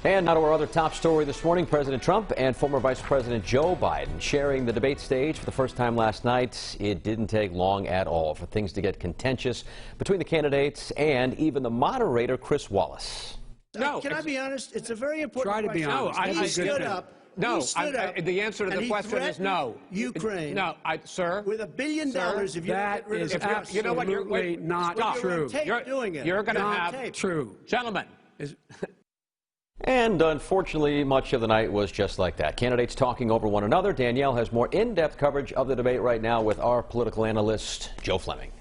And now to our other top story this morning. President Trump and former Vice President Joe Biden sharing the debate stage for the first time last night. It didn't take long at all for things to get contentious between the candidates and even the moderator, Chris Wallace. No. Can I be honest? It's a very important question. Try to be honest. No, he stood up. No, the answer to the question is no. Ukraine. No, sir. With $1 billion, if you that get rid is of absolutely you know what, you're not true. You're going to have true. Gentlemen. And unfortunately, much of the night was just like that. Candidates talking over one another. Danielle has more in-depth coverage of the debate right now with our political analyst, Joe Fleming.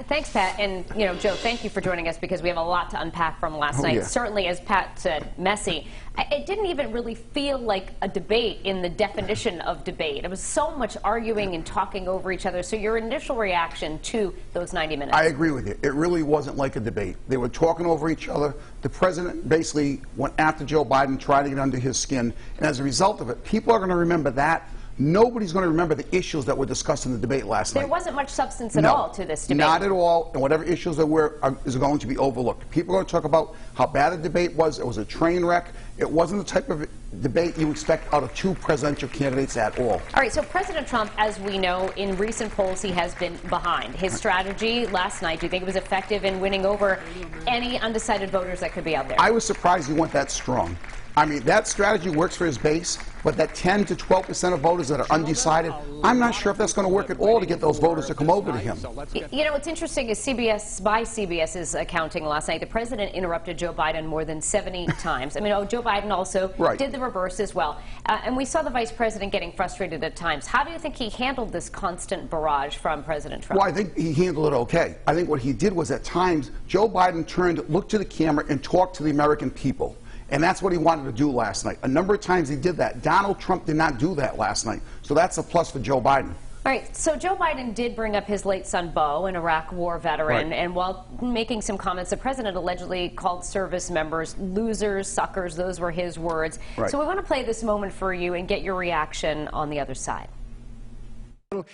Thanks, Pat. And, Joe, thank you for joining us because we have a lot to unpack from last night. Yeah. Certainly, as Pat said, messy. It didn't even really feel like a debate in the definition of debate. It was so much arguing and talking over each other. So your initial reaction to those 90 minutes? I agree with you. It really wasn't like a debate. They were talking over each other. The president basically went after Joe Biden, tried to get under his skin. And as a result of it, people are going to remember that. Nobody's going to remember the issues that were discussed in the debate last night. There wasn't much substance at all to this debate. Not at all. And whatever issues there were is going to be overlooked. People are going to talk about how bad the debate was. It was a train wreck. It wasn't the type of debate you expect out of two presidential candidates at all. All right, so President Trump, as we know, in recent polls, he has been behind. His strategy last night, do you think it was effective in winning over any undecided voters that could be out there? I was surprised he went that strong. I mean, that strategy works for his base, but that 10 to 12% of voters that are undecided, I'm not sure if that's going to work at all to get those voters to come over to him. You know, what's interesting is by CBS's accounting last night, the president interrupted Joe Biden more than 70 times. I mean, Joe Biden also did the reverse as well. And we saw the vice president getting frustrated at times. How do you think he handled this constant barrage from President Trump? Well, I think he handled it okay. I think what he did was at times, Joe Biden looked to the camera and talked to the American people. And that's what he wanted to do last night. A number of times he did that. Donald Trump did not do that last night. So that's a plus for Joe Biden. All right, so Joe Biden did bring up his late son, Beau, an Iraq war veteran, and while making some comments, the president allegedly called service members losers, suckers. Those were his words. So we want to play this moment for you and get your reaction on the other side.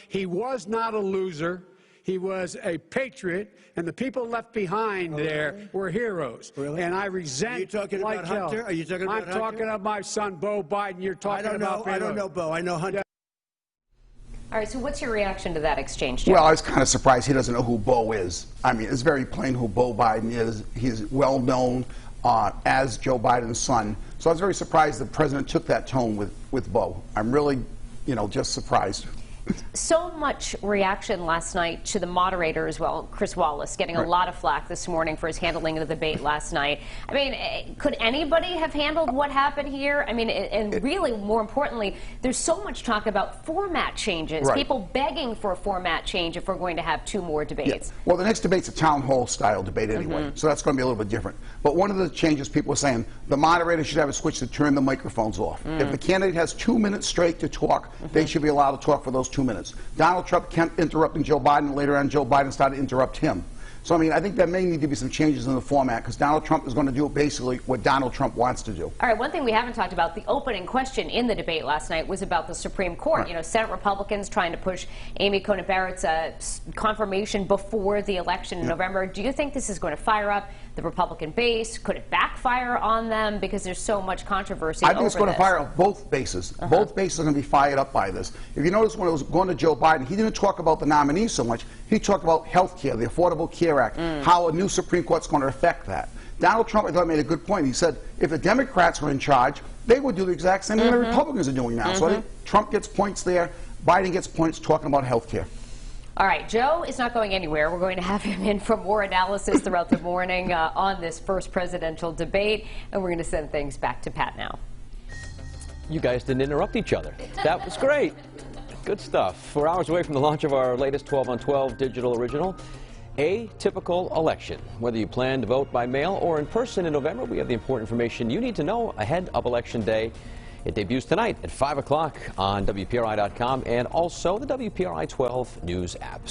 He was not a loser. He was a patriot, and the people left behind there were heroes. Really? And I resent. Are you talking about Hunter? Are you talking about Hunter? I'm talking about my son, Beau Biden. You're talking about I don't know Beau. I know Hunter. All right, so what's your reaction to that exchange, Joe? Well, I was kind of surprised he doesn't know who Beau is. I mean, it's very plain who Beau Biden is. He's well known as Joe Biden's son. So I was very surprised the president took that tone with Beau. I'm really, just surprised. So much reaction last night to the moderator as well, Chris Wallace, getting a lot of flack this morning for his handling of the debate last night. I mean, could anybody have handled what happened here? I mean, and really, more importantly, there's so much talk about format changes, people begging for a format change if we're going to have two more debates. Yeah. Well, the next debate's a town hall style debate anyway, so that's going to be a little bit different. But one of the changes people are saying, the moderator should have a switch to turn the microphones off. If the candidate has 2 minutes straight to talk, they should be allowed to talk for those 2 minutes. Donald Trump kept interrupting Joe Biden, and later on Joe Biden started to interrupt him. So, I mean, I think there may need to be some changes in the format because Donald Trump is going to do basically what Donald Trump wants to do. All right, one thing we haven't talked about, the opening question in the debate last night was about the Supreme Court. You know, Senate Republicans trying to push Amy Coney Barrett's confirmation before the election in November. Do you think this is going to fire up the Republican base? Could it backfire on them because there's so much controversy over this? I think it's going to fire up both bases. Both bases are going to be fired up by this. If you notice when it was going to Joe Biden, he didn't talk about the nominee so much. He talked about health care, the Affordable Care Act, how a new Supreme Court's going to affect that. Donald Trump, I thought, made a good point. He said if the Democrats were in charge, they would do the exact same thing the Republicans are doing now. So I think Trump gets points there. Biden gets points talking about health care. All right, Joe is not going anywhere. We're going to have him in for more analysis throughout the morning on this first presidential debate, and we're going to send things back to Pat now. You guys didn't interrupt each other. That was great. Good stuff. We're hours away from the launch of our latest 12 on 12 digital original, Atypical Election. Whether you plan to vote by mail or in person in November, we have the important information you need to know ahead of Election Day. It debuts tonight at 5 o'clock on WPRI.com and also the WPRI 12 News app.